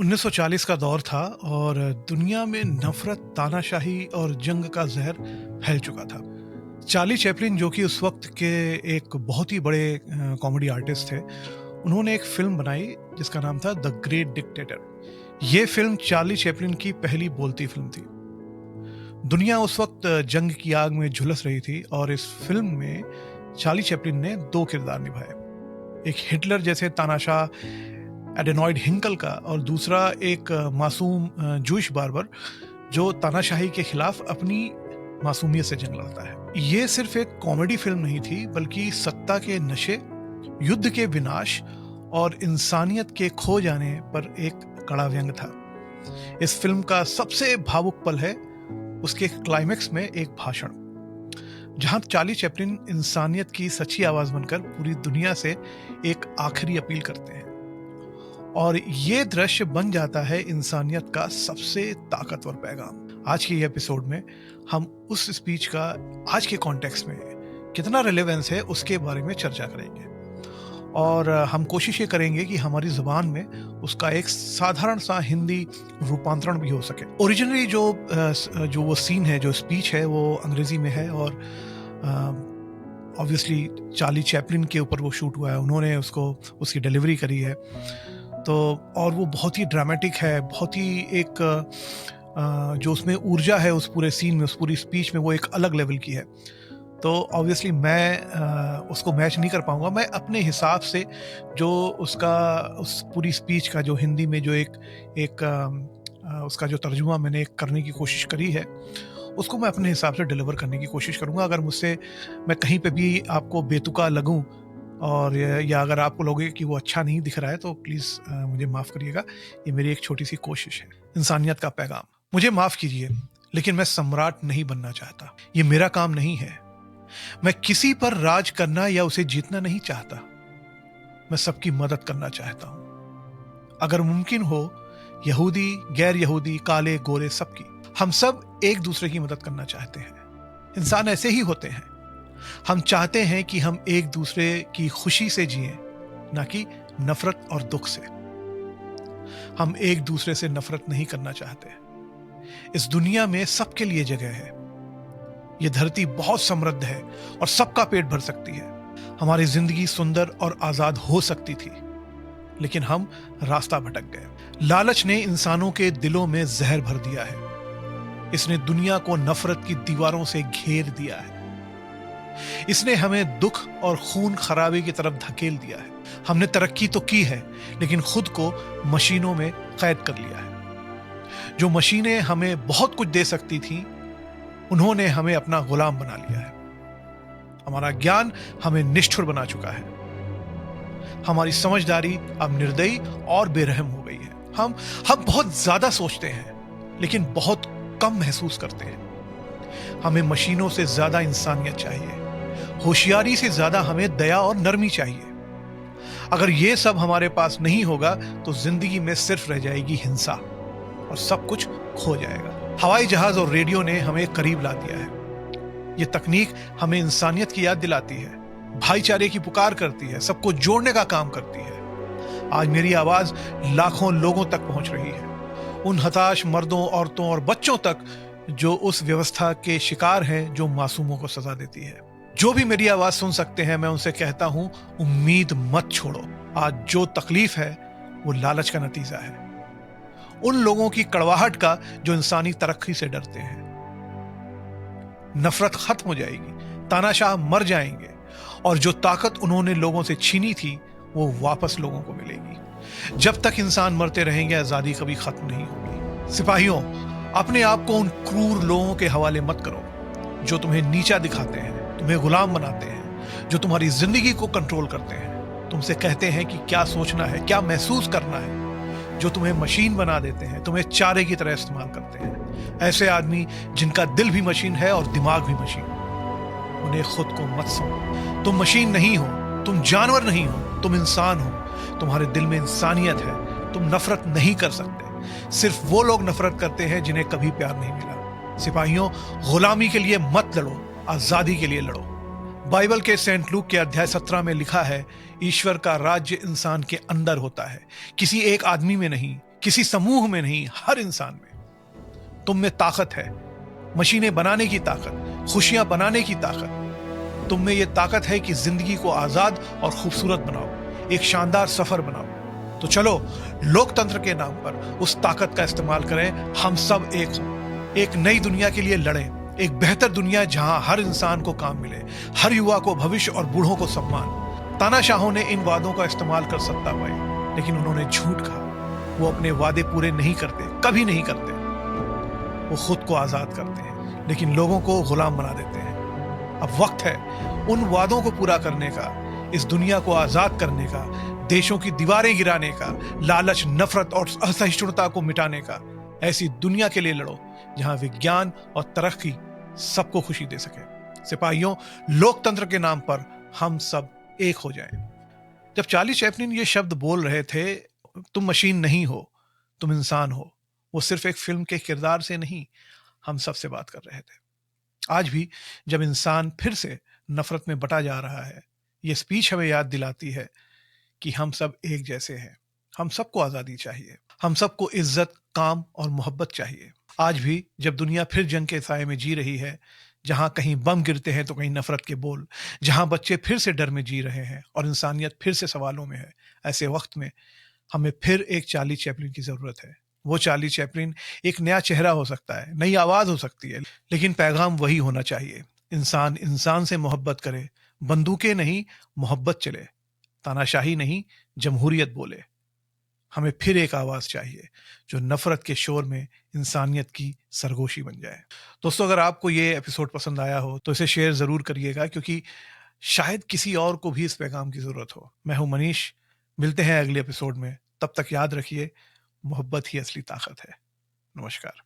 1940 का दौर था और दुनिया में नफरत, तानाशाही और जंग का जहर फैल चुका था। चार्ली चैपलिन, जो कि उस वक्त के एक बहुत ही बड़े कॉमेडी आर्टिस्ट थे, उन्होंने एक फिल्म बनाई जिसका नाम था द ग्रेट डिक्टेटर। ये फिल्म चार्ली चैपलिन की पहली बोलती फिल्म थी। दुनिया उस वक्त जंग की आग में झुलस रही थी और इस फिल्म में चार्ली चैपलिन ने दो किरदार निभाए। एक हिटलर जैसे तानाशाह एडेनॉइड हिंकल का, और दूसरा एक मासूम जूश बार्बर जो तानाशाही के खिलाफ अपनी मासूमियत से जंग लड़ता है। ये सिर्फ एक कॉमेडी फिल्म नहीं थी, बल्कि सत्ता के नशे, युद्ध के विनाश और इंसानियत के खो जाने पर एक कड़ा व्यंग था। इस फिल्म का सबसे भावुक पल है उसके क्लाइमेक्स में एक भाषण, जहां चार्ली चैपलिन इंसानियत की सच्ची आवाज बनकर पूरी दुनिया से एक आखिरी अपील करते हैं। और ये दृश्य बन जाता है इंसानियत का सबसे ताकतवर पैगाम। आज के एपिसोड में हम उस स्पीच का आज के कॉन्टेक्स्ट में कितना रिलेवेंस है उसके बारे में चर्चा करेंगे, और हम कोशिश ये करेंगे कि हमारी जुबान में उसका एक साधारण सा हिंदी रूपांतरण भी हो सके। ओरिजिनली जो वो सीन है, जो स्पीच है, वो अंग्रेजी में है और ऑब्वियसली चार्ली चैपलिन के ऊपर वो शूट हुआ है, उन्होंने उसकी डिलीवरी करी है। तो और वो बहुत ही ड्रामेटिक है, बहुत ही एक जो उसमें ऊर्जा है उस पूरे सीन में, उस पूरी स्पीच में, वो एक अलग लेवल की है। तो ऑब्वियसली मैं उसको मैच नहीं कर पाऊंगा। मैं अपने हिसाब से जो उस पूरी स्पीच का जो हिंदी में जो उसका जो तर्जुमा मैंने करने की कोशिश करी है, उसको मैं अपने हिसाब से डिलीवर करने की कोशिश करूंगा। अगर मैं कहीं पे भी आपको बेतुका लगूं और या अगर आपको लगे कि वो अच्छा नहीं दिख रहा है, तो प्लीज़ मुझे माफ़ करिएगा। ये मेरी एक छोटी सी कोशिश है। इंसानियत का पैगाम। मुझे माफ़ कीजिए, लेकिन मैं सम्राट नहीं बनना चाहता। ये मेरा काम नहीं है। मैं किसी पर राज करना या उसे जीतना नहीं चाहता। मैं सबकी मदद करना चाहता हूं। अगर मुमकिन हो, यहूदी, गैर यहूदी, काले, गोरे, सबकी। हम सब एक दूसरे की मदद करना चाहते हैं। इंसान ऐसे ही होते हैं। हम चाहते हैं कि हम एक दूसरे की खुशी से जिएं, ना कि नफरत और दुख से। हम एक दूसरे से नफरत नहीं करना चाहते। इस दुनिया में सबके लिए जगह है। यह धरती बहुत समृद्ध है और सबका पेट भर सकती है। हमारी जिंदगी सुंदर और आजाद हो सकती थी, लेकिन हम रास्ता भटक गए। लालच ने इंसानों के दिलों में जहर भर दिया है। इसने दुनिया को नफरत की दीवारों से घेर दिया है। इसने हमें दुख और खून खराबे की तरफ धकेल दिया है। हमने तरक्की तो की है, लेकिन खुद को मशीनों में कैद कर लिया है। जो मशीनें हमें बहुत कुछ दे सकती थीं, उन्होंने हमें अपना गुलाम बना लिया है। हमारा ज्ञान हमें निष्ठुर बना चुका है। हमारी समझदारी अब निर्दयी और बेरहम हो गई है। हम बहुत ज्यादा सोचते हैं, लेकिन बहुत कम महसूस करते हैं। हमें मशीनों से ज्यादा इंसानियत चाहिए। होशियारी से ज्यादा हमें दया और नरमी चाहिए। अगर ये सब हमारे पास नहीं होगा, तो जिंदगी में सिर्फ रह जाएगी हिंसा और सब कुछ खो जाएगा। हवाई जहाज और रेडियो ने हमें करीब ला दिया है। ये तकनीक हमें इंसानियत की याद दिलाती है, भाईचारे की पुकार करती है, सबको जोड़ने का काम करती है। आज मेरी आवाज लाखों लोगों तक पहुंच रही है, उन हताश मर्दों, औरतों और बच्चों तक जो उस व्यवस्था के शिकार हैं जो मासूमों को सजा देती है। जो भी मेरी आवाज सुन सकते हैं, मैं उनसे कहता हूं, उम्मीद मत छोड़ो। आज जो तकलीफ है वो लालच का नतीजा है, उन लोगों की कड़वाहट का जो इंसानी तरक्की से डरते हैं। नफरत खत्म हो जाएगी, तानाशाह मर जाएंगे, और जो ताकत उन्होंने लोगों से छीनी थी वो वापस लोगों को मिलेगी। जब तक इंसान मरते रहेंगे, आजादी कभी खत्म नहीं होगी। सिपाहियों, अपने आप को उन क्रूर लोगों के हवाले मत करो जो तुम्हें नीचा दिखाते हैं, तुम्हें गुलाम बनाते हैं, जो तुम्हारी जिंदगी को कंट्रोल करते हैं, तुमसे कहते हैं कि क्या सोचना है, क्या महसूस करना है, जो तुम्हें मशीन बना देते हैं, तुम्हें चारे की तरह इस्तेमाल करते हैं। ऐसे आदमी जिनका दिल भी मशीन है और दिमाग भी मशीन, उन्हें खुद को मत समझो। तुम मशीन नहीं हो, तुम जानवर नहीं हो, तुम इंसान हो। तुम्हारे दिल में इंसानियत है। तुम नफरत नहीं कर सकते। सिर्फ वो लोग नफरत करते हैं जिन्हें कभी प्यार नहीं मिला। सिपाहियों, गुलामी के लिए मत लड़ो, आजादी के लिए लड़ो। बाइबल के सेंट लूक के अध्याय 17 में लिखा है, ईश्वर का राज्य इंसान के अंदर होता है, किसी एक आदमी में नहीं, किसी समूह में नहीं, हर इंसान में। तुम में ताकत है, मशीनें बनाने की ताकत, खुशियां बनाने की ताकत। तुम में यह ताकत है कि जिंदगी को आजाद और खूबसूरत बनाओ, एक शानदार सफर बनाओ। तो चलो लोकतंत्र के नाम पर उस ताकत का इस्तेमाल करें। हम सब एक हों, एक नई दुनिया के लिए लड़ें, एक बेहतर दुनिया जहां हर इंसान को काम मिले, हर युवा को भविष्य और बूढ़ों को सम्मान। तानाशाहों ने इन वादों का इस्तेमाल कर सत्ता पाई, लेकिन उन्होंने झूठ कहा। वो अपने वादे पूरे नहीं करते, कभी नहीं करते। वो खुद को आजाद करते हैं, लेकिन लोगों को गुलाम बना देते हैं। अब वक्त है उन वादों को पूरा करने का, इस दुनिया को आजाद करने का, देशों की दीवारें गिराने का, लालच, नफरत और असहिष्णुता को मिटाने का। ऐसी दुनिया के लिए लड़ो जहां विज्ञान और तरक्की सबको खुशी दे सके। सिपाहियों, लोकतंत्र के नाम पर हम सब एक हो जाएं। जब चार्ली चैपलिन ये शब्द बोल रहे थे, तुम मशीन नहीं हो, तुम इंसान हो, वो सिर्फ एक फिल्म के किरदार से नहीं, हम सब से बात कर रहे थे। आज भी जब इंसान फिर से नफरत में बटा जा रहा है, ये स्पीच हमें याद दिलाती है कि हम सब एक जैसे हैं। हम सबको आज़ादी चाहिए, हम सबको इज्जत, काम और मोहब्बत चाहिए। आज भी जब दुनिया फिर जंग के साए में जी रही है, जहां कहीं बम गिरते हैं तो कहीं नफरत के बोल, जहां बच्चे फिर से डर में जी रहे हैं और इंसानियत फिर से सवालों में है, ऐसे वक्त में हमें फिर एक चार्ली चैपलिन की जरूरत है। वो चार्ली चैपलिन एक नया चेहरा हो सकता है, नई आवाज हो सकती है, लेकिन पैगाम वही होना चाहिए। इंसान इंसान से मोहब्बत करे, बंदूकें नहीं, मोहब्बत चले, तानाशाही नहीं, जमहूरियत बोले। हमें फिर एक आवाज चाहिए जो नफरत के शोर में इंसानियत की सरगोशी बन जाए। दोस्तों, अगर आपको ये एपिसोड पसंद आया हो तो इसे शेयर जरूर करिएगा, क्योंकि शायद किसी और को भी इस पैगाम की जरूरत हो। मैं हूं मनीष, मिलते हैं अगले एपिसोड में। तब तक याद रखिए, मोहब्बत ही असली ताकत है। नमस्कार।